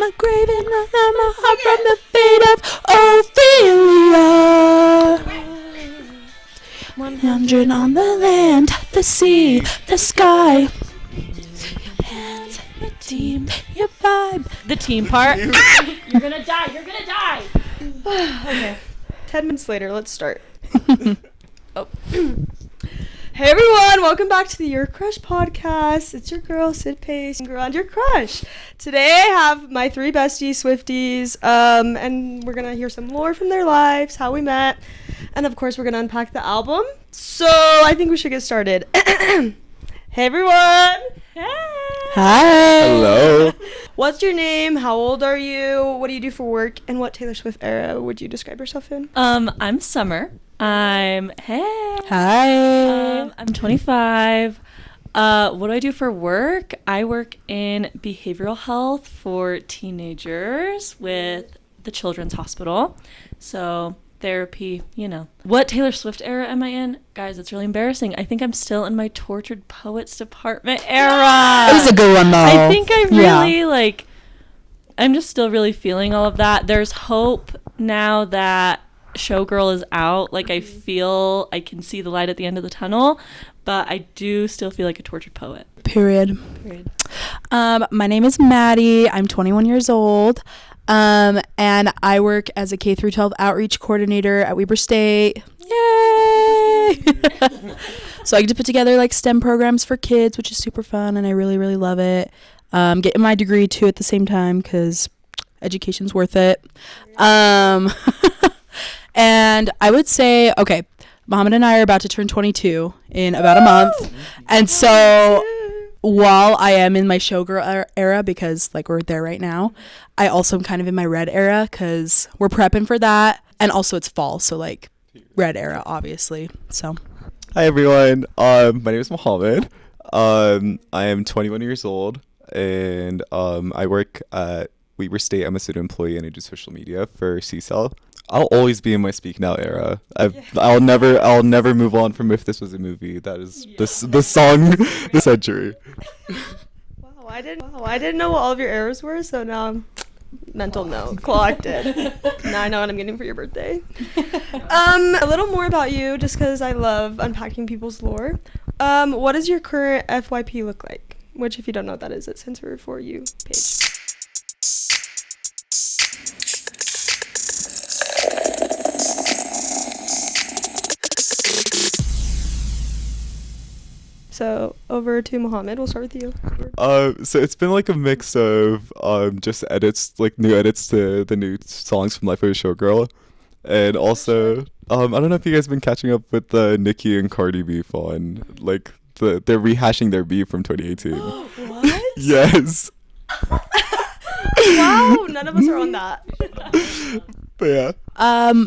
my grave and my heart from the fate of Ophelia. 100 on the land, the sea, the sky. Hands redeem your vibe. The team part. You're gonna die. Okay. 10 minutes later, let's start. Oh. Hey everyone, welcome back to the Your Crush podcast. It's your girl, Sid Pace, girl and your crush. Today I have my three besties, Swifties, and we're gonna hear some lore from their lives, how we met, and of course we're gonna unpack the album. So I think we should get started. Hey everyone! Hey! Hi! Hello. What's your name? How old are you? What do you do for work? And what Taylor Swift era would you describe yourself in? I'm Summer. I'm 25. What do I do for work? I work in behavioral health for teenagers with the Children's Hospital. So therapy, you know. What Taylor Swift era am I in? Guys, it's really embarrassing. I think I'm still in my tortured poets department era. It was a good one though. I think I really I'm just still really feeling all of that. There's hope now that Showgirl is out. Like, I feel I can see the light at the end of the tunnel, but I do still feel like a tortured poet. Period. My name is Maddie. I'm 21 years old. And I work as a K through 12 outreach coordinator at Weber State. Yay! So I get to put together like STEM programs for kids, which is super fun, and I really, really love it. Getting my degree too at the same time because education's worth it. And I would say, okay, Mohammed and I are about to turn 22 in about a month. And so while I am in my Showgirl era, because like we're there right now, I also am kind of in my Red era because we're prepping for that. And also it's fall, so like Red era, obviously. So. Hi everyone. My name is Mohammed. I am 21 years old, and I work at Weber State. I'm a student employee and I do social media for CCEL. I'll always be in my Speak Now era. I'll never move on from If This Was a Movie. That is the song the century. Wow, I didn't know what all of your eras were, so now I'm mental note collected. Now I know what I'm getting for your birthday. A little more about you, just because I love unpacking people's lore. What does your current FYP look like? Which, if you don't know what that is, it's Censor For You page. So over to Mohammed. We'll start with you. So it's been like a mix of just edits, like new edits to the new songs from Life of a Showgirl, and also I don't know if you guys have been catching up with the Nicki and Cardi beef on like they're rehashing their beef from 2018. What? Yes. Wow, none of us are on that. But yeah.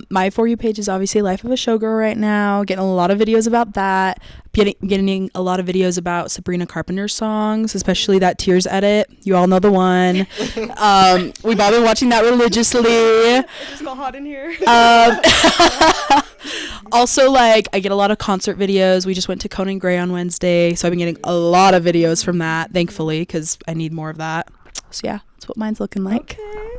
My For You page is obviously Life of a Showgirl right now. Getting a lot of videos about that. Getting a lot of videos about Sabrina Carpenter's songs, especially that Tears edit. You all know the one. We've all been watching that religiously. It just got hot in here. Also, like, I get a lot of concert videos. We just went to Conan Gray on Wednesday, so I've been getting a lot of videos from that, thankfully, because I need more of that. So yeah, that's what mine's looking like. Okay.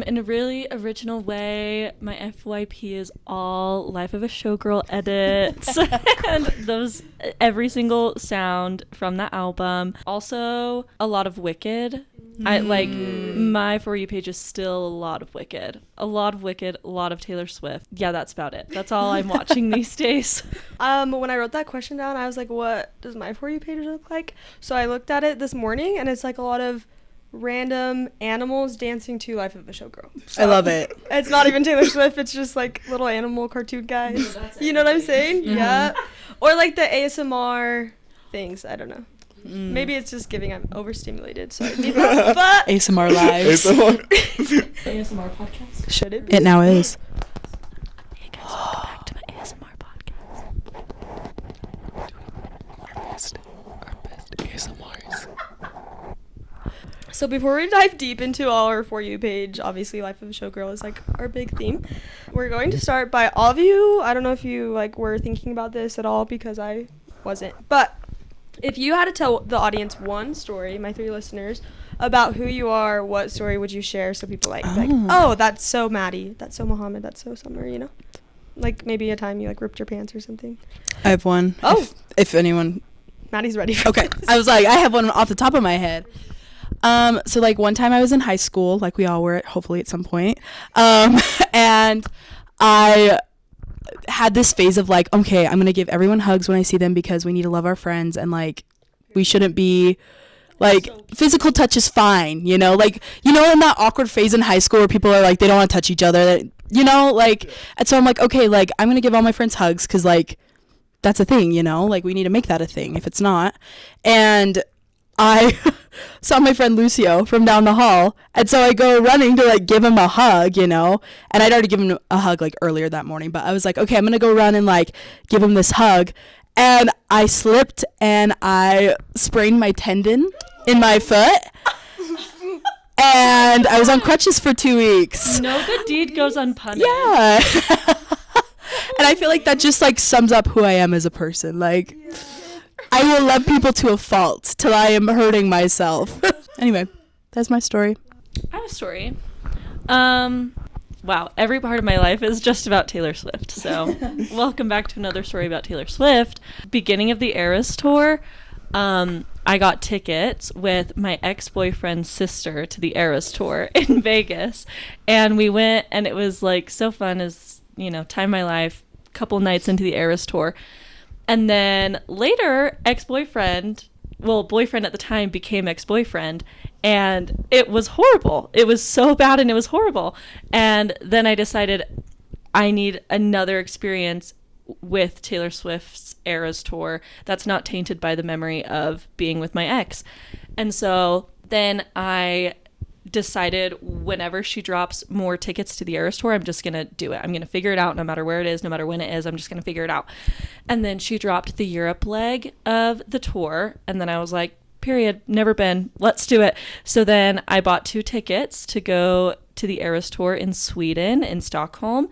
In a really original way, my FYP is all Life of a Showgirl edits and those every single sound from that album. Also, a lot of Wicked. I like my For You page is still a lot of Wicked, a lot of Taylor Swift. Yeah, that's about it. That's all I'm watching these days. When I wrote that question down, I was like, what does my For You page look like? So I looked at it this morning, and it's like a lot of random animals dancing to Life of a Showgirl. So I love it. It's not even Taylor Swift, it's just like little animal cartoon guys. You know what I'm saying? Mm-hmm. Yeah. Or like the ASMR things, I don't know. Maybe it's just giving I'm overstimulated, so I need that. But ASMR lives. ASMR podcast. Should it be? It now is. Hey guys, welcome back to my ASMR podcast. Our best ASMRs. So before we dive deep into our For You page, obviously Life of a Showgirl is like our big theme. We're going to start by all of you. I don't know if you like were thinking about this at all because I wasn't. But if you had to tell the audience one story, my three listeners, about who you are, what story would you share so people like, oh, that's so Maddie, that's so Mohammed, that's so Summer, you know? Like maybe a time you like ripped your pants or something. I have one. Oh. If anyone. Maddie's ready for Okay. this. I was like, I have one off the top of my head. So like one time I was in high school, like we all were, hopefully at some point. And I had this phase of like, okay, I'm going to give everyone hugs when I see them because we need to love our friends, and like we shouldn't be like physical touch is fine, you know, like, you know, in that awkward phase in high school where people are like, they don't want to touch each other, you know, like, and so I'm like, okay, like I'm going to give all my friends hugs because like that's a thing, you know, like we need to make that a thing if it's not. And I saw my friend Lucio from down the hall, and so I go running to like give him a hug, you know, and I'd already given him a hug like earlier that morning, but I was like, okay, I'm gonna go run and like give him this hug, and I slipped and I sprained my tendon in my foot, and I was on crutches for 2 weeks. No good deed goes unpunished. Yeah. And I feel like that just like sums up who I am as a person. Like, I will love people to a fault till I am hurting myself. Anyway, that's my story. I have a story. Wow, every part of my life is just about Taylor Swift. So, welcome back to another story about Taylor Swift. Beginning of the Eras tour, I got tickets with my ex-boyfriend's sister to the Eras tour in Vegas, and we went, and it was like so fun, as you know, time of my life, couple nights into the Eras tour. And then later, boyfriend at the time became ex-boyfriend, and it was horrible. It was so bad, and it was horrible. And then I decided I need another experience with Taylor Swift's Eras tour that's not tainted by the memory of being with my ex. And so then I decided whenever she drops more tickets to the Eras tour, I'm just gonna do it. I'm gonna figure it out, no matter where it is, no matter when it is. I'm just gonna figure it out. And then she dropped the Europe leg of the tour, and then I was like, period, never been, let's do it. So then I bought 2 tickets to go to the Eras tour in Sweden, in Stockholm,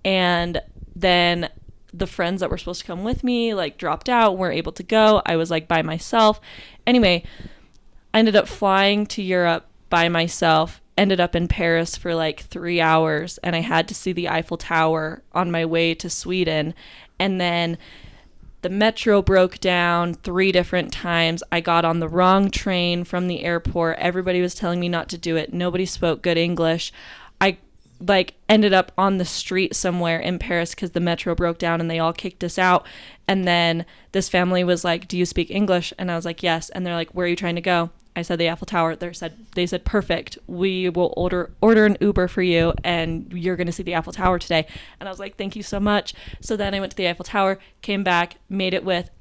and then the friends that were supposed to come with me like dropped out, weren't able to go. I was like by myself. Anyway, I ended up flying to Europe by myself, ended up in Paris for like 3 hours, and I had to see the Eiffel Tower on my way to Sweden. And then the metro broke down 3 different times. I got on the wrong train from the airport. Everybody was telling me not to do it. Nobody spoke good English. I like ended up on the street somewhere in Paris because the metro broke down and they all kicked us out. And then this family was like, do you speak English? And I was like, yes. And they're like, where are you trying to go? I said the Eiffel Tower. They said perfect. We will order an Uber for you, and you're going to see the Eiffel Tower today. And I was like, thank you so much. So then I went to the Eiffel Tower, came back, made it with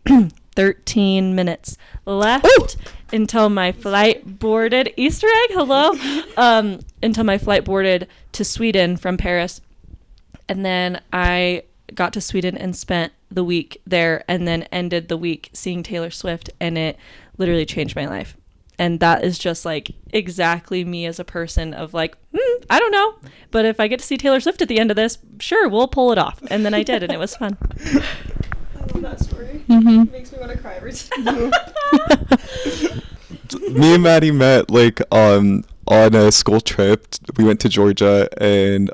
13 minutes left. Ooh! Until my flight boarded. Easter egg, hello. Until my flight boarded to Sweden from Paris, and then I got to Sweden and spent the week there, and then ended the week seeing Taylor Swift, and it literally changed my life. And that is just like exactly me as a person of like, I don't know, but if I get to see Taylor Swift at the end of this, sure, we'll pull it off. And then I did, and it was fun. I love that story. Mm-hmm. It makes me want to cry every time. Me and Maddie met like on a school trip. We went to Georgia, and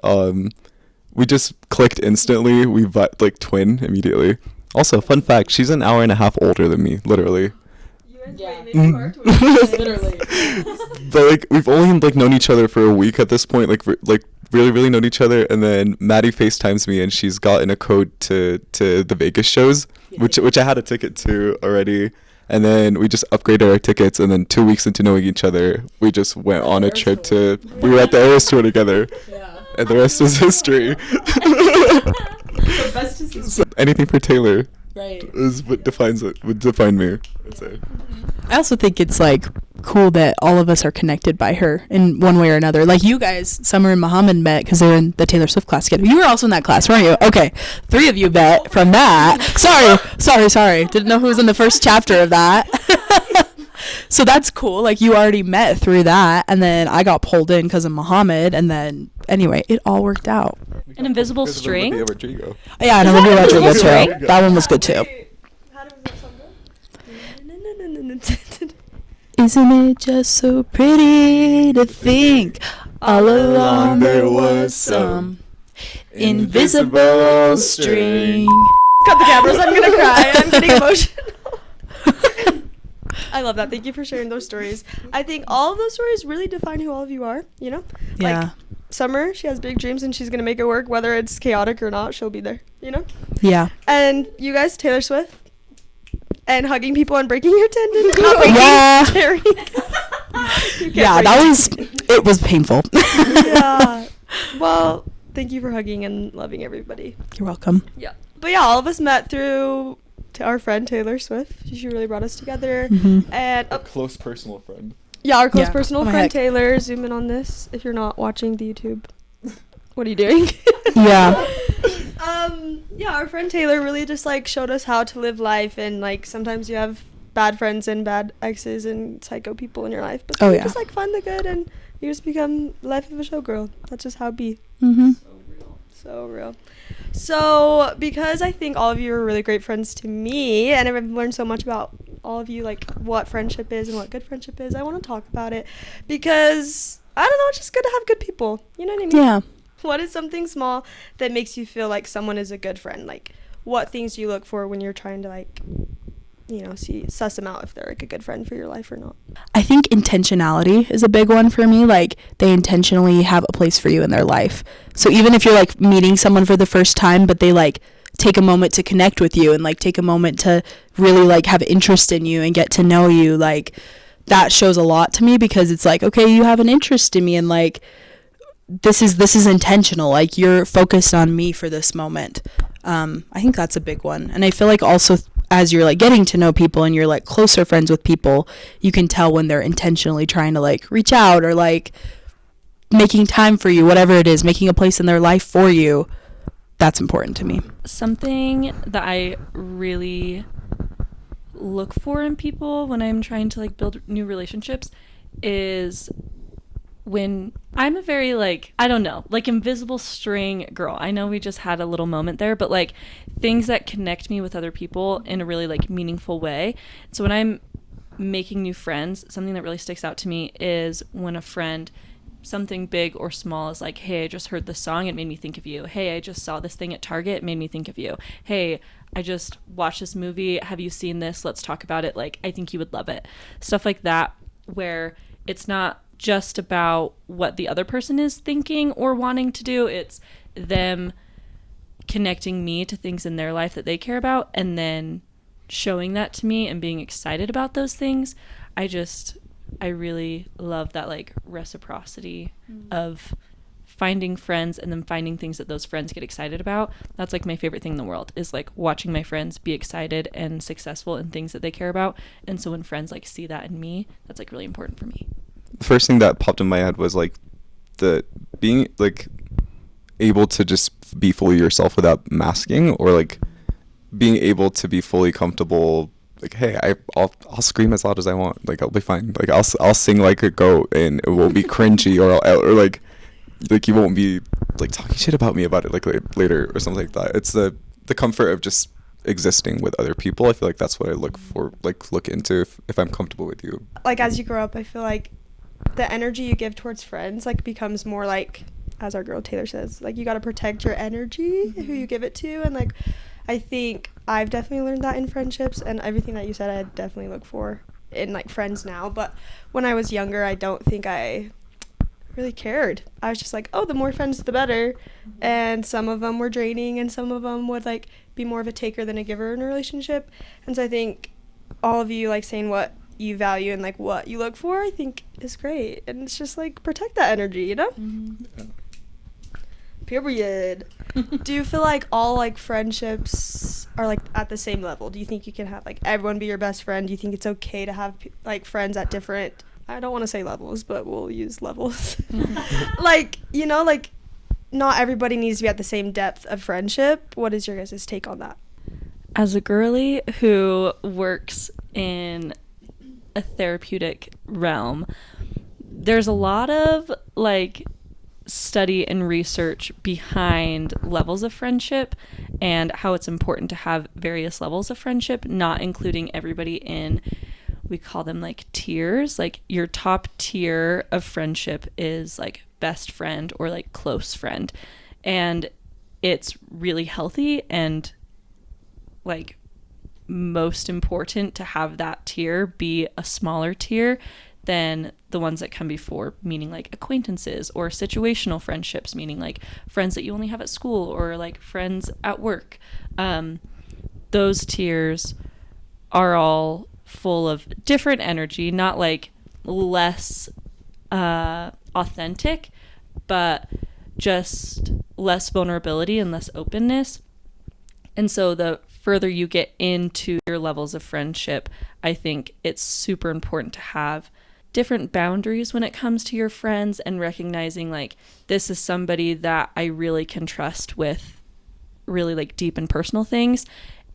we just clicked instantly. We like twin immediately. Also, fun fact, she's an hour and a half older than me, literally. Yeah. Literally. But like we've only like known each other for a week at this point, like really known each other. And then Maddie FaceTimes me, and she's gotten a code to the Vegas shows, which I had a ticket to already. And then we just upgraded our tickets, and then 2 weeks into knowing each other, we just went on a trip to. We were at the Eras tour together, and the rest is history. The best is history. So anything for Taylor, Right. is what would define me, I'd say. I also think it's like cool that all of us are connected by her in one way or another. Like you guys, Summer and Mohammed met because they were in the Taylor Swift class together. You were also in that class, weren't you? Okay, 3 of you met from that. Sorry. Didn't know who was in the first chapter of that. So that's cool. Like you already met through that, and then I got pulled in because of Mohammed, and then anyway, it all worked out. An invisible string? Yeah, and Olivia Rodrigo too. That one was good too. How does that song go? Isn't it just so pretty to think all along there was some invisible string? Cut the cameras. I'm gonna cry. I'm getting emotional. I love that. Thank you for sharing those stories. I think all of those stories really define who all of you are, you know? Yeah. Like, Summer, she has big dreams and she's going to make it work. Whether it's chaotic or not, she'll be there, you know? Yeah. And you guys, Taylor Swift, and hugging people and breaking your tendon. Not breaking, Yeah. tearing. Yeah, it was painful. Yeah. Well, thank you for hugging and loving everybody. You're welcome. Yeah. But yeah, all of us met through our friend Taylor Swift. She really brought us together. Mm-hmm. And A close personal friend. yeah, our close Yeah. personal Oh my friend heck. Taylor. Zoom in on this if you're not watching the YouTube. What are you doing? Yeah. Yeah, our friend Taylor really just like showed us how to live life, and like sometimes you have bad friends and bad exes and psycho people in your life, but Oh, you yeah. just like find the good and you just become the life of a showgirl. That's just how it be. Mm-hmm. So real. So, because I think all of you are really great friends to me, and I've learned so much about all of you, like what friendship is and what good friendship is, I want to talk about it because, I don't know, it's just good to have good people. You know what I mean? Yeah. What is something small that makes you feel like someone is a good friend? Like, what things do you look for when you're trying to, like, you know, suss them out if they're, like, a good friend for your life or not? I think intentionality is a big one for me. Like, they intentionally have a place for you in their life. So even if you're, like, meeting someone for the first time, but they, like, take a moment to connect with you and, like, take a moment to really, like, have interest in you and get to know you, like, that shows a lot to me because it's like, okay, you have an interest in me and, like, this is intentional. Like, you're focused on me for this moment. I think that's a big one. And I feel like also as you're like getting to know people and you're like closer friends with people, you can tell when they're intentionally trying to like reach out or like making time for you, whatever it is, making a place in their life for you. That's important to me. Something that I really look for in people when I'm trying to like build new relationships is when I'm a very like, I don't know, like invisible string girl. I know we just had a little moment there, but like things that connect me with other people in a really like meaningful way. So when I'm making new friends, something that really sticks out to me is when a friend, something big or small, is like, hey, I just heard this song, it made me think of you. Hey, I just saw this thing at Target, it made me think of you. Hey, I just watched this movie, have you seen this? Let's talk about it. Like, I think you would love it. Stuff like that, where it's not just about what the other person is thinking or wanting to do. It's them connecting me to things in their life that they care about and then showing that to me and being excited about those things. I really love that like reciprocity of finding friends and then finding things that those friends get excited about. That's like my favorite thing in the world, is like watching my friends be excited and successful in things that they care about. And so when friends like see that in me, that's like really important for me. The first thing that popped in my head was like the being like able to just be fully yourself without masking, or like being able to be fully comfortable. Like, hey, I'll scream as loud as I want. Like, I'll be fine. Like, I'll sing like a goat, and it won't be cringy, or like you won't be like talking shit about me about it like later or something like that. It's the comfort of just existing with other people. I feel like that's what I look for, like look into if I'm comfortable with you. Like, as you grow up, I feel like the energy you give towards friends like becomes more like, as our girl Taylor says, like you got to protect your energy, who you give it to. And like I think I've definitely learned that in friendships, and everything that you said I definitely look for in like friends now. But when I was younger, I don't think I really cared. I was just like, oh, the more friends the better. And some of them were draining and some of them would like be more of a taker than a giver in a relationship. And so I think all of you like saying what you value and like what you look for, I think is great. And it's just like protect that energy, you know? Yeah. Period. Do you feel like all like friendships are like at the same level? Do you think you can have like everyone be your best friend? Do you think it's okay to have like friends at different, I don't want to say levels, but we'll use levels. Like, you know, like not everybody needs to be at the same depth of friendship. What is your guys' take on that? As a girly who works in a therapeutic realm, there's a lot of like study and research behind levels of friendship and how it's important to have various levels of friendship, not including everybody in we call them like tiers. Like your top tier of friendship is like best friend or like close friend. And it's really healthy and like most important to have that tier be a smaller tier than the ones that come before, meaning like acquaintances or situational friendships, meaning like friends that you only have at school or like friends at work. Those tiers are all full of different energy, not like less authentic, but just less vulnerability and less openness. And so the further you get into your levels of friendship, I think it's super important to have different boundaries when it comes to your friends and recognizing like this is somebody that I really can trust with really like deep and personal things,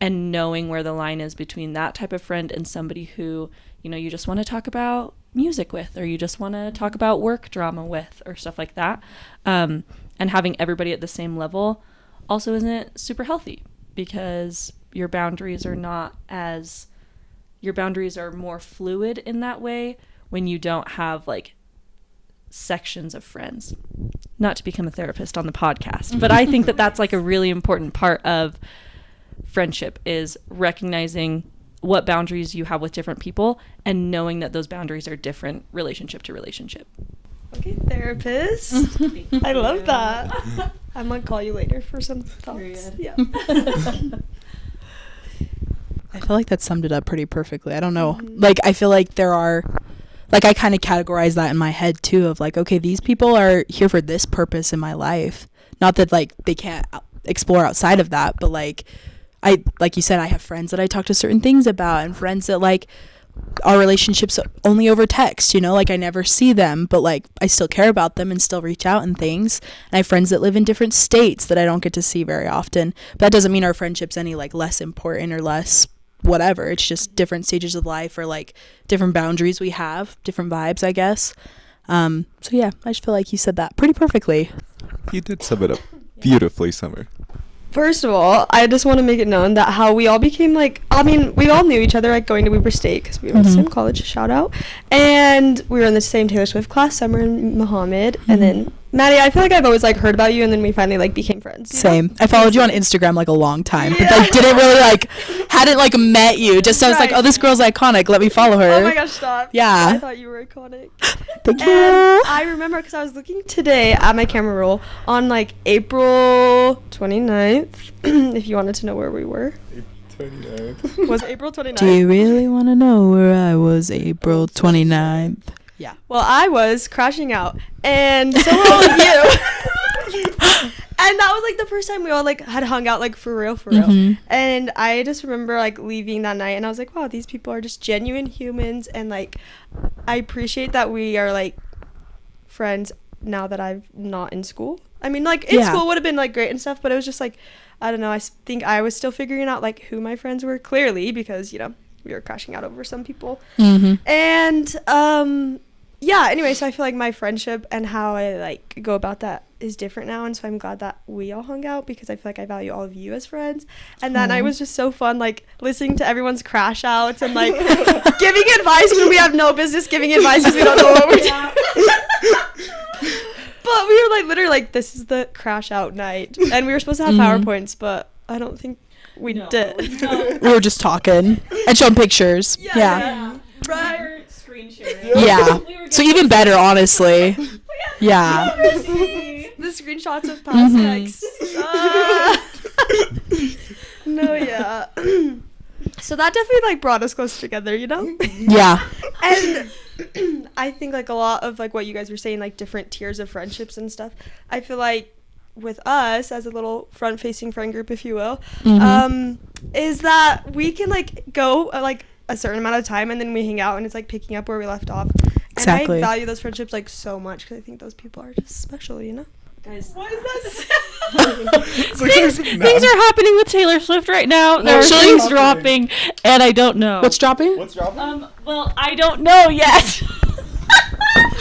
and knowing where the line is between that type of friend and somebody who, you know, you just want to talk about music with, or you just want to talk about work drama with, or stuff like that. And having everybody at the same level also isn't super healthy, because your boundaries are more fluid in that way when you don't have like sections of friends. Not to become a therapist on the podcast, but I think that that's like a really important part of friendship, is recognizing what boundaries you have with different people and knowing that those boundaries are different relationship to relationship. Okay, therapist. I love that. I might call you later for some thoughts. Yeah. I feel like that summed it up pretty perfectly. I don't know. Like, I feel like there are, like, I kind of categorize that in my head too, of like, okay, these people are here for this purpose in my life. Not that like they can't explore outside of that, but like you said, I have friends that I talk to certain things about, and friends that like our relationships only over text, you know, like I never see them, but like I still care about them and still reach out and things. And I have friends that live in different states that I don't get to see very often, but that doesn't mean our friendship's any like less important or less whatever. It's just different stages of life, or like different boundaries we have, different vibes, I guess. So yeah, I just feel like you said that pretty perfectly. You did sum it up beautifully, Summer. First of all, I just want to make it known that how we all became like, I mean, we all knew each other like going to Weber State because we were in the same college, shout out. And we were in the same Taylor Swift class, Summer and Mohammed. And then Maddie, I feel like I've always like heard about you, and then we finally like became friends. Same. Know? I followed you on Instagram like a long time, but like didn't really like, hadn't like met you. Just I was like, oh, this girl's iconic. Let me follow her. Oh my gosh, stop. Yeah. I thought you were iconic. Thank you. And I remember because I was looking today at my camera roll on like April 29th, if you wanted to know where we were. 29th. Was it April 29th? Do you really want to know where I was April 29th? Yeah. Well, I was crashing out, and so were all of you. And that was like the first time we all like had hung out like for real. And I just remember like leaving that night, and I was like, wow, these people are just genuine humans, and like I appreciate that we are like friends now that I'm not in school. I mean, like in school would have been like great and stuff, but it was just like, I don't know, I think I was still figuring out like who my friends were, clearly, because you know we were crashing out over some people. And yeah, anyway, so I feel like my friendship and how I like go about that is different now, and so I'm glad that we all hung out, because I feel like I value all of you as friends. And that night was just so fun, like listening to everyone's crash outs and like giving advice when we have no business giving advice because we don't know what we're doing. But we were like literally like, this is the crash out night, and we were supposed to have PowerPoints, but I don't think we did. No. We were just talking and showing pictures. Yeah. Right. Screen sharing. Yeah. So even better, honestly. Yeah. The screenshots of past texts. No, yeah. So that definitely like brought us close together, you know? Yeah. And I think like a lot of like what you guys were saying, like different tiers of friendships and stuff, I feel like with us as a little front-facing friend group, if you will, is that we can like go like a certain amount of time, and then we hang out, and it's like picking up where we left off. Exactly. And I value those friendships like so much, because I think those people are just special, you know? Guys, What is that? things are happening with Taylor Swift right now. There are things dropping, and I don't know. What's dropping? What's dropping? Well, I don't know yet.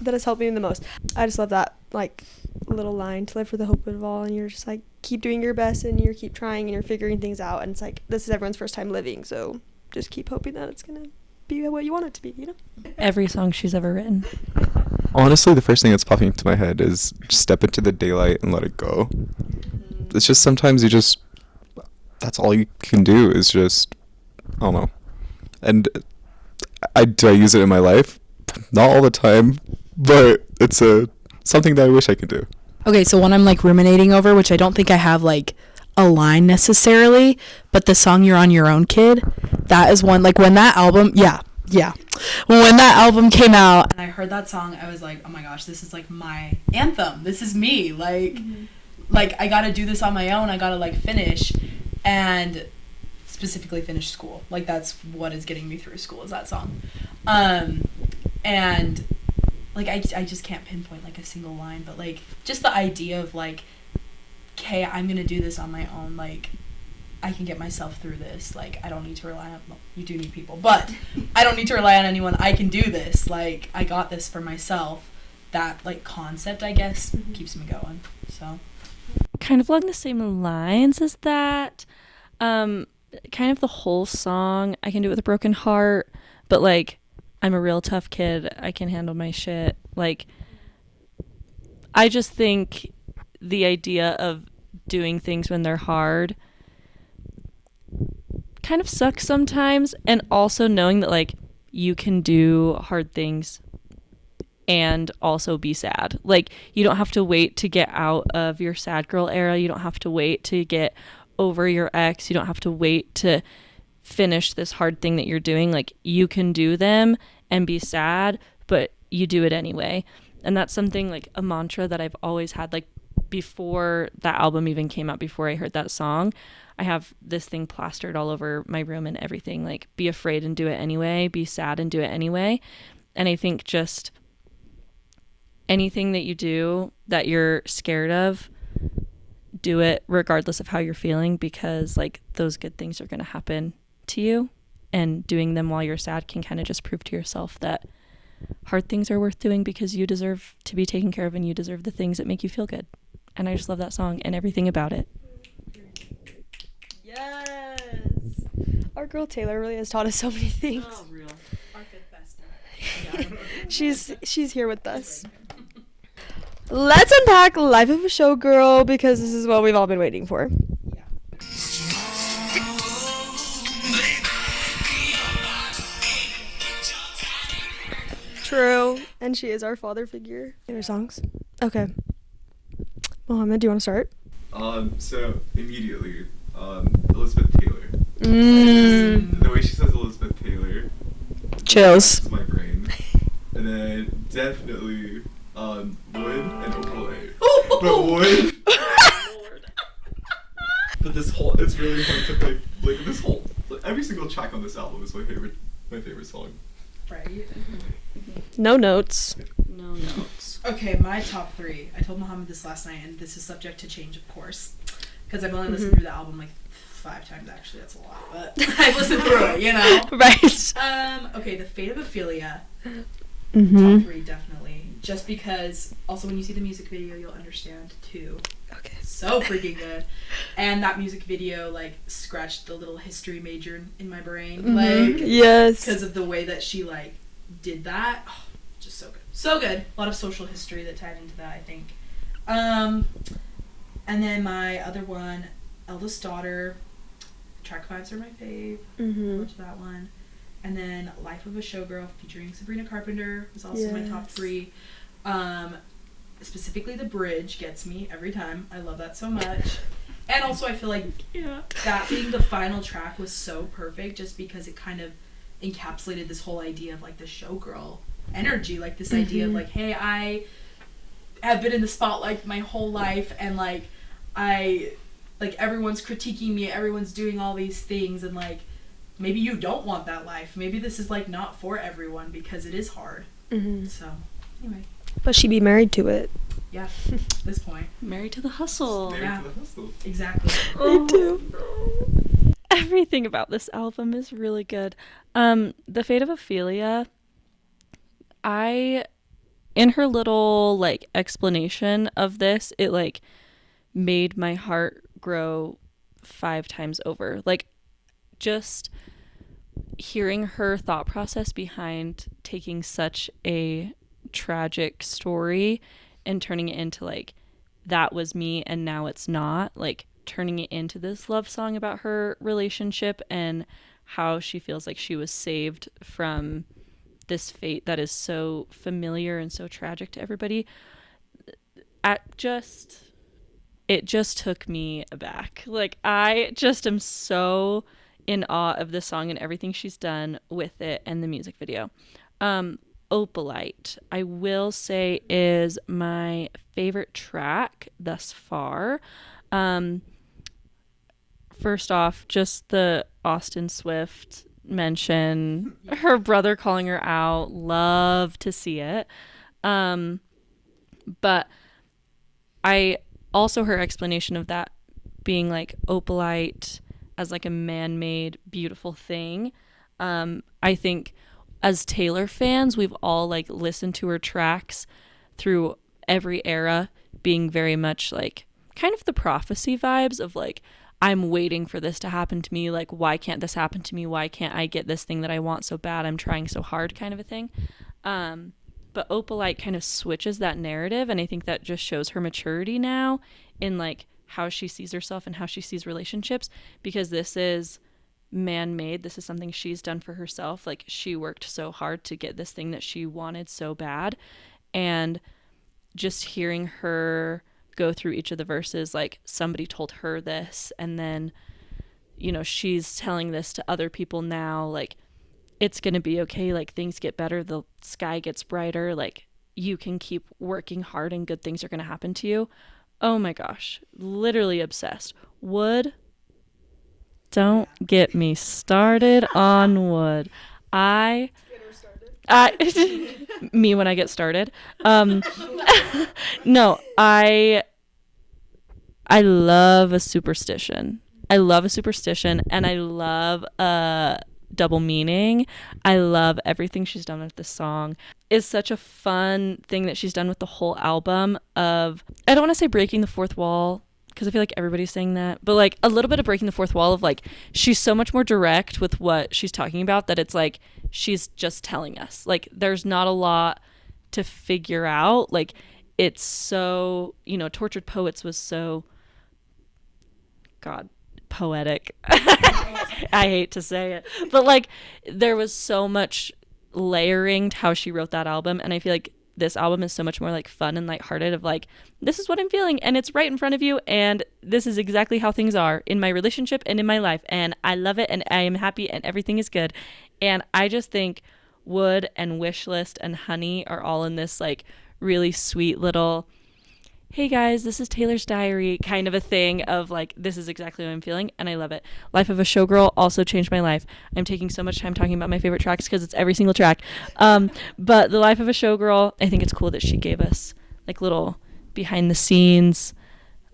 that has helped me the most. I just love that, like, little line, to live for the hope of it all, and you're just like, keep doing your best, and you keep trying, and you're figuring things out, and it's like, this is everyone's first time living, so just keep hoping that it's gonna be what you want it to be, you know? Every song she's ever written. Honestly, the first thing that's popping into my head is just step into the daylight and let it go. It's just sometimes that's all you can do is just, I don't know. And do I use it in my life? Not all the time, but it's something that I wish I could do. Okay, so one I'm like ruminating over, which I don't think I have like a line necessarily, but the song You're on Your Own, Kid, that is one, like when that album, yeah. When that album came out and I heard that song, I was like, oh my gosh, this is like my anthem. This is me. Like, like I gotta do this on my own. I gotta like finish, and specifically finish school. Like that's what is getting me through school, is that song. And like I just can't pinpoint like a single line, but like just the idea of like, okay, I'm gonna do this on my own. Like I can get myself through this. Like I don't need to rely on, well, you do need people, but I don't need to rely on anyone. I can do this. Like I got this for myself. That like concept, I guess, keeps me going. So Kind of along the same lines as that. Kind of the whole song, I can do it with a broken heart, but like I'm a real tough kid. I can handle my shit. Like I just think the idea of doing things when they're hard kind of sucks sometimes, and also knowing that like you can do hard things and also be sad. Like you don't have to wait to get out of your sad girl era. You don't have to wait to get over your ex. You don't have to wait to finish this hard thing that you're doing. Like you can do them and be sad, but you do it anyway. And that's something like a mantra that I've always had. Like before that album even came out, before I heard that song, I have this thing plastered all over my room and everything. Like be afraid and do it anyway, be sad and do it anyway. And I think just anything that you do that you're scared of, do it regardless of how you're feeling, because like those good things are going to happen to you, and doing them while you're sad can kind of just prove to yourself that hard things are worth doing, because you deserve to be taken care of and you deserve the things that make you feel good. And I just love that song and everything about it. Yes. Our girl Taylor really has taught us so many things. Oh, real. Our fifth bestie. Yeah. She's here with us. Let's unpack Life of a Showgirl, because this is what we've all been waiting for. Yeah. True. And she is our father figure. Favorite songs? Okay. Mohammed, do you want to start? So immediately, Elizabeth Taylor. Mm. The way she says Elizabeth Taylor, Chills. it's my brain. And then definitely, Wood and Oklahoma. But Wood. But this whole, it's really hard to pick. Like this whole, every single track on this album is my favorite song. Right. No notes. No notes. Okay, my top three. I told Mohammed this last night, and this is subject to change, of course, because I've only listened through the album like 5 times. Actually, that's a lot, but I've listened through it, you know. Right. Okay, The Fate of Ophelia. Mm-hmm. Top 3, definitely. Just because, also when you see the music video, you'll understand too. Okay. So freaking good. And that music video like scratched the little history major in my brain, like Yes. because of the way that she like did that. Oh, just so good. So good. A lot of social history that tied into that, I think. And then my other one, Eldest Daughter. Track 5s are my fave. Mm-hmm. Watch that one. And then Life of a Showgirl featuring Sabrina Carpenter was also my top 3. Specifically the bridge gets me every time. I love that so much. And also I feel like that being the final track was so perfect, just because it kind of encapsulated this whole idea of like the showgirl energy, like this idea of like, hey, I have been in the spotlight my whole life, and like everyone's critiquing me, everyone's doing all these things, and like maybe you don't want that life. Maybe this is like not for everyone, because it is hard. So anyway. But she'd be married to it. Yeah, at this point. Married to the hustle. Married Yeah. to the hustle. Exactly. Me too. Everything about this album is really good. The Fate of Ophelia, I in her little like explanation of this, it like made my heart grow 5 times over. Like, just hearing her thought process behind taking such a tragic story and turning it into like, that was me and now it's not, like turning it into this love song about her relationship and how she feels like she was saved from this fate that is so familiar and so tragic to everybody. It just took me aback. Like, I just am so in awe of this song and everything she's done with it and the music video. Opalite, I will say, is my favorite track thus far. First off, just the Austin Swift mention, her brother calling her out, love to see it. But I also, her explanation of that being like opalite as like a man-made beautiful thing. I think as Taylor fans, we've all like listened to her tracks through every era, being very much like kind of the prophecy vibes of like, I'm waiting for this to happen to me. Like, why can't this happen to me? Why can't I get this thing that I want so bad? I'm trying so hard, kind of a thing. But Opalite kind of switches that narrative, and I think that just shows her maturity now in like how she sees herself and how she sees relationships, because this is man-made. This is something she's done for herself. Like, she worked so hard to get this thing that she wanted so bad, and just hearing her go through each of the verses, like somebody told her this, and then, you know, she's telling this to other people now, like, it's gonna be okay, like things get better, the sky gets brighter, like you can keep working hard and good things are gonna happen to you. Oh my gosh, literally obsessed. Wood, don't get me started on Wood. I me when I get started. No, I love a superstition. I love a superstition, and I love a double meaning. I love everything she's done with this song. It's such a fun thing that she's done with the whole album of, I don't want to say breaking the fourth wall, because I feel like everybody's saying that, but like a little bit of breaking the fourth wall of like, she's so much more direct with what she's talking about that it's like she's just telling us. Like, there's not a lot to figure out. Like, it's so, you know, Tortured Poets was so, God, poetic. I hate to say it, but like there was so much layering to how she wrote that album, and I feel like this album is so much more like fun and lighthearted of like, this is what I'm feeling and it's right in front of you, and this is exactly how things are in my relationship and in my life, and I love it and I am happy and everything is good. And I just think Wood and Wishlist and Honey are all in this like really sweet little, hey guys, this is Taylor's diary kind of a thing of like, this is exactly what I'm feeling, and I love it. Life of a Showgirl also changed my life. I'm taking so much time talking about my favorite tracks because it's every single track. But the Life of a Showgirl, I think it's cool that she gave us like little behind the scenes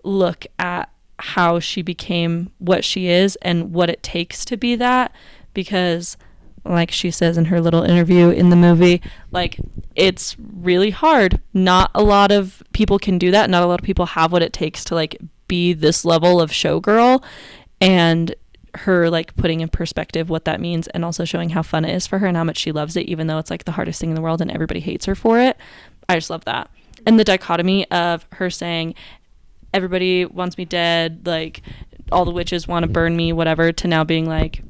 look at how she became what she is and what it takes to be that, because like she says in her little interview in the movie, like, it's really hard. Not a lot of people can do that. Not a lot of people have what it takes to like be this level of showgirl, and her like putting in perspective what that means, and also showing how fun it is for her and how much she loves it, even though it's like the hardest thing in the world and everybody hates her for it. I just love that. And the dichotomy of her saying, everybody wants me dead, like all the witches want to burn me, whatever, to now being like,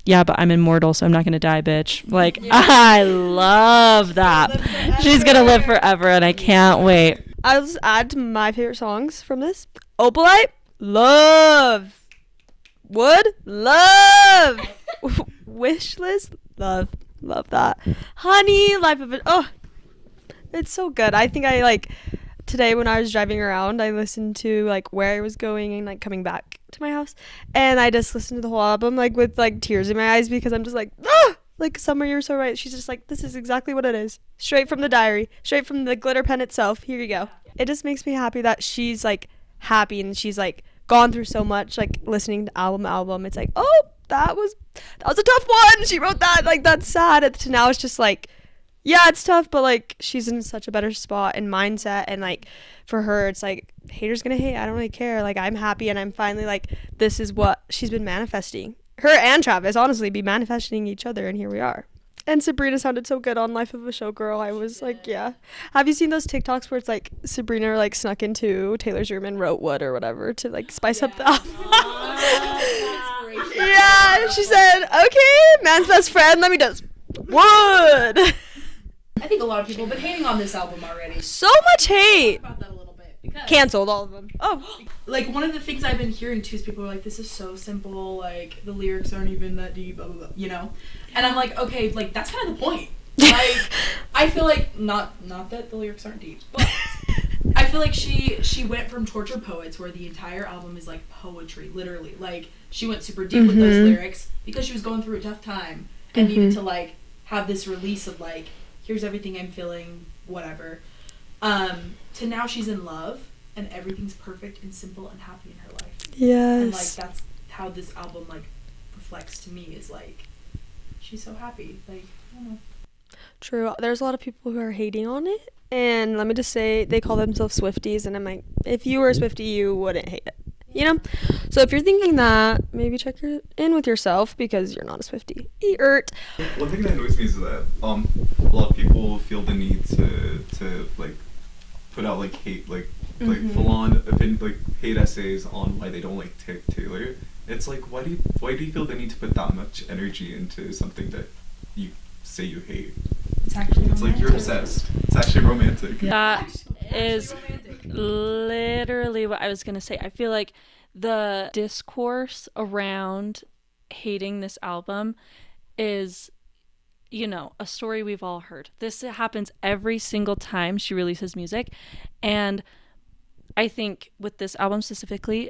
yeah, but I'm immortal, so I'm not going to die, bitch. Like, yeah. I love that. She's going to live forever, and I can't wait. I'll just add to my favorite songs from this. Opalite, love. Wood, love. Wishlist, love. Love that. Honey, Life of it. Oh, it's so good. I think I like, today when I was driving around, I listened to like where I was going and like coming back to my house, and I just listened to the whole album like with like tears in my eyes, because I'm just like, like, Summer, you're so right. She's just like, this is exactly what it is, straight from the diary, straight from the glitter pen itself. Here you go. It just makes me happy that she's like happy, and she's like gone through so much, like listening to album. It's like, oh, that was a tough one. She wrote that, like, that's sad. To now it's just like, yeah, it's tough, but like she's in such a better spot and mindset, and like for her it's like haters gonna hate, I don't really care, like I'm happy and I'm finally like, this is what she's been manifesting. Her and Travis honestly be manifesting each other, and here we are. And Sabrina sounded so good on Life of a Showgirl. I was like, yeah. Have you seen those TikToks where it's like Sabrina like snuck into Taylor's room and wrote wood or whatever to like spice up the album? Yeah, she said, okay, man's best friend, let me do wood. I think a lot of people have been hating on this album already. So much hate. Talk about that a little bit. Because, Canceled all of them. Oh. like, one of the things I've been hearing too is people are like, this is so simple, like the lyrics aren't even that deep, blah blah blah, you know. And I'm like, okay, like that's kind of the point. Like, I feel like not that the lyrics aren't deep, but I feel like she went from Torture Poets, where the entire album is like poetry, literally. Like, she went super deep with those lyrics because she was going through a tough time and needed to like have this release of like, here's everything I'm feeling, whatever. To now she's in love and everything's perfect and simple and happy in her life. Yes. And like that's how this album like reflects to me, is like she's so happy. Like, I don't know. True. There's a lot of people who are hating on it, and let me just say, they call themselves Swifties, and I'm like, if you were a Swiftie, you wouldn't hate it, you know? So if you're thinking that, maybe check in with yourself, because you're not a Swiftie. Eert. One thing that annoys me is that a lot of people feel the need to like put out like hate, like full on like hate essays on why they don't like Taylor. It's like, why do you feel the need to put that much energy into something that you say you hate? It's actually romantic. Like, you're obsessed. It's actually romantic. That is literally what I was going to say. I feel like the discourse around hating this album is, you know, a story we've all heard. This happens every single time she releases music. And I think with this album specifically,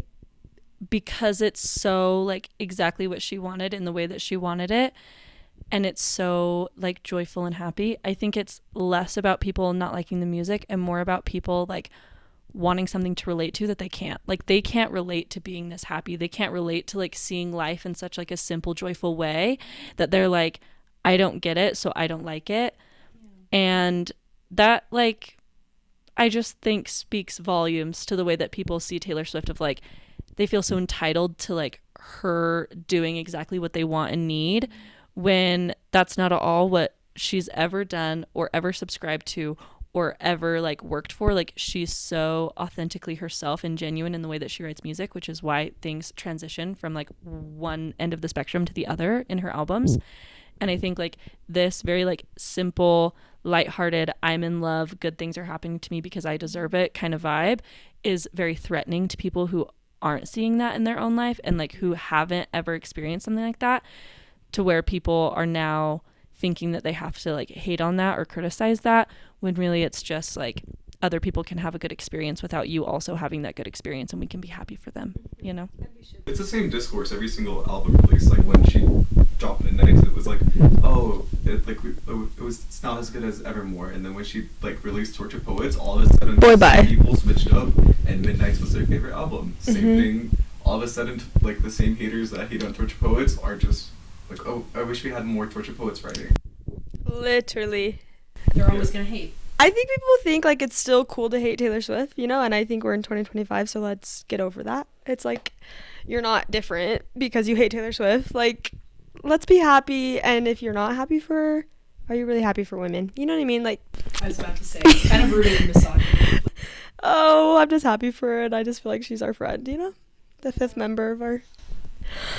because it's so like exactly what she wanted in the way that she wanted it, and it's so like joyful and happy, I think it's less about people not liking the music and more about people like wanting something to relate to that they can't. Like, they can't relate to being this happy. They can't relate to like seeing life in such like a simple, joyful way, that they're like, I don't get it, so I don't like it. And that, like, I just think speaks volumes to the way that people see Taylor Swift, of like, they feel so entitled to like her doing exactly what they want and need, when that's not at all what she's ever done or ever subscribed to or ever like worked for. Like, she's so authentically herself and genuine in the way that she writes music, which is why things transition from like one end of the spectrum to the other in her albums. And I think like this very like simple, lighthearted, I'm in love, good things are happening to me because I deserve it kind of vibe is very threatening to people who aren't seeing that in their own life, and like who haven't ever experienced something like that, to where people are now thinking that they have to like hate on that or criticize that, when really it's just like other people can have a good experience without you also having that good experience, and we can be happy for them, you know? It's the same discourse every single album release. Like, when she dropped Midnight, it was like, oh, it's not as good as Evermore. And then when she like released Torture Poets, all of a sudden people switched up, and Midnight was their favorite album. Same thing. All of a sudden, like, the same haters that hate on Torture Poets are just like, oh, I wish we had more Torture Poets writing. Literally. They're always gonna hate. I think people think like it's still cool to hate Taylor Swift, you know, and I think we're in 2025, so let's get over that. It's like, you're not different because you hate Taylor Swift. Like, let's be happy, and if you're not happy for her, are you really happy for women? You know what I mean? Like, I was about to say, kind of rooted in misogyny. Oh, I'm just happy for her, and I just feel like she's our friend, you know? The fifth member of our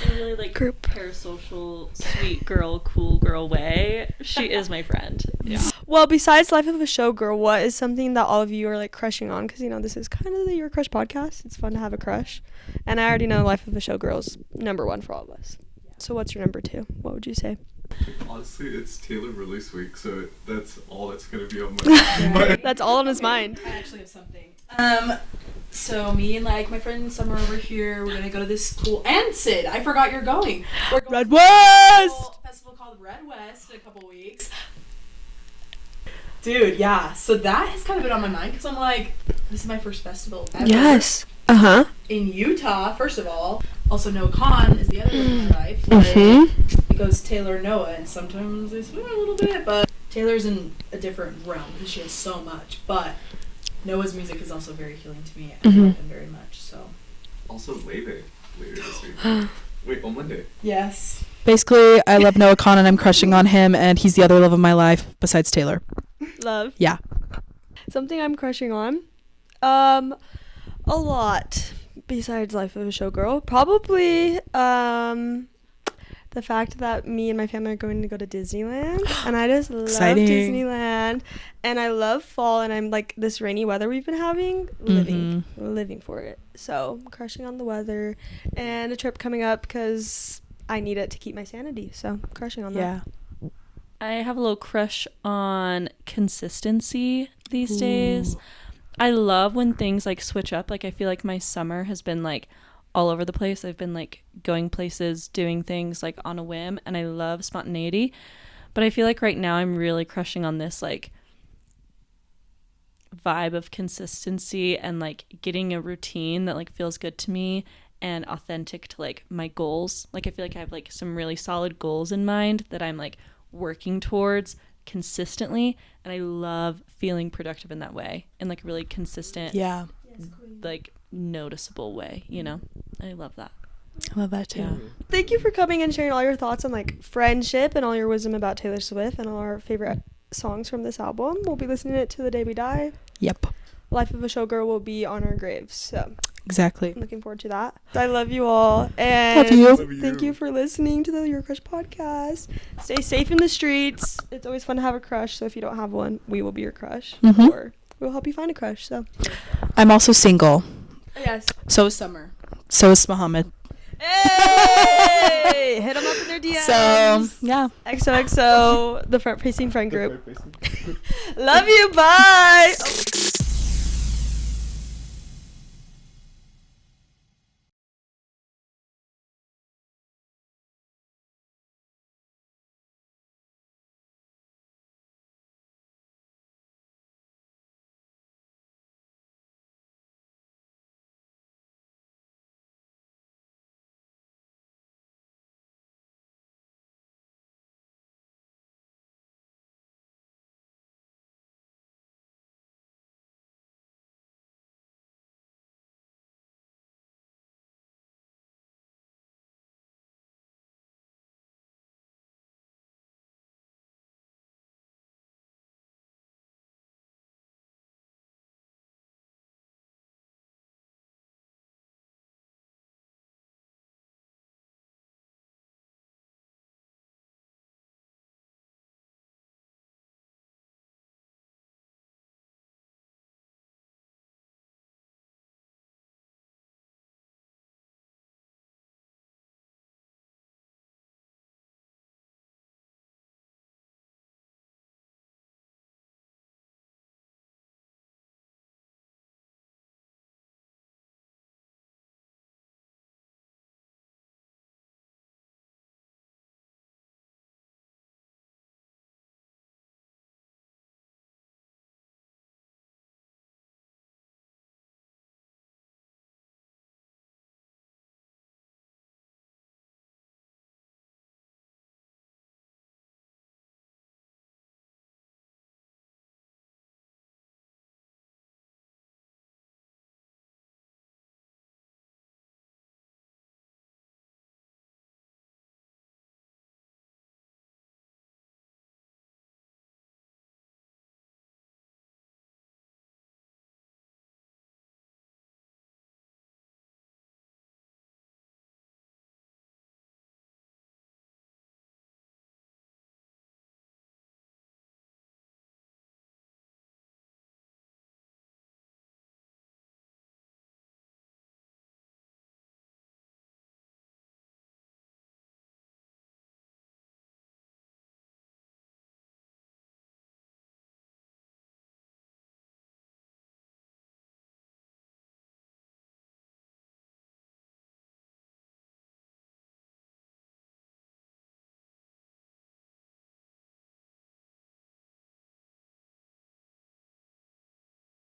In a really like group. Parasocial, sweet girl, cool girl way, she is my friend. Yeah. Well, besides Life of a Showgirl, what is something that all of you are like crushing on? Because, you know, this is kind of the Your Crush podcast. It's fun to have a crush. And I already know Life of a Showgirl's number one for all of us. So what's your number two? What would you say? Honestly, it's Taylor release week, so that's all that's gonna be on my mind. That's all on his mind. I actually have something. So me and like my friend Summer over here, we're gonna go to this cool, and Sid, I forgot you're going. We're going Red to West! a festival called Red West in a couple weeks. Dude, yeah. So that has kind of been on my mind because I'm like, this is my first festival ever. Yes. Uh-huh. In Utah, first of all. Also, Noah Khan is the other one in my life. Like, because Taylor and Noah, and sometimes they swim a little bit, but Taylor's in a different realm because she has so much, but Noah's music is also very healing to me. I love him very much, so. Also later this week. Wait, on Monday. Yes. Basically, I love Noah Khan and I'm crushing on him, and he's the other love of my life besides Taylor. Love. Yeah. Something I'm crushing on. A lot besides Life of a Showgirl. Probably the fact that me and my family are going to go to Disneyland, and I just love Disneyland, and I love fall, and I'm like, this rainy weather we've been having, living for it. So I'm crushing on the weather and a trip coming up because I need it to keep my sanity. So I'm crushing on that. Yeah. I have a little crush on consistency these days. I love when things like switch up. Like I feel like my summer has been like all over the place. I've been like going places, doing things like on a whim, and I love spontaneity. But I feel like right now I'm really crushing on this like vibe of consistency and like getting a routine that like feels good to me and authentic to like my goals. Like I feel like I have like some really solid goals in mind that I'm like working towards consistently, and I love feeling productive in that way, in like a really consistent, like noticeable way, you know. I love that. I love that too. Yeah. Thank you for coming and sharing all your thoughts on like friendship and all your wisdom about Taylor Swift and all our favorite songs from this album. We'll be listening to it till the day we die. Yep. Life of a Showgirl will be on our graves, so Exactly. I'm looking forward to that. I love you all, and Love you. thank you for listening to the Your Crush podcast. Stay safe in the streets. It's always fun to have a crush, so if you don't have one, we will be your crush, or we'll help you find a crush. So I'm also single. yes. So is Summer. So is Mohammed. Hey! Hit them up in their DMs. So, yeah. XOXO, the front-facing friend group. Love you. Bye. Oh.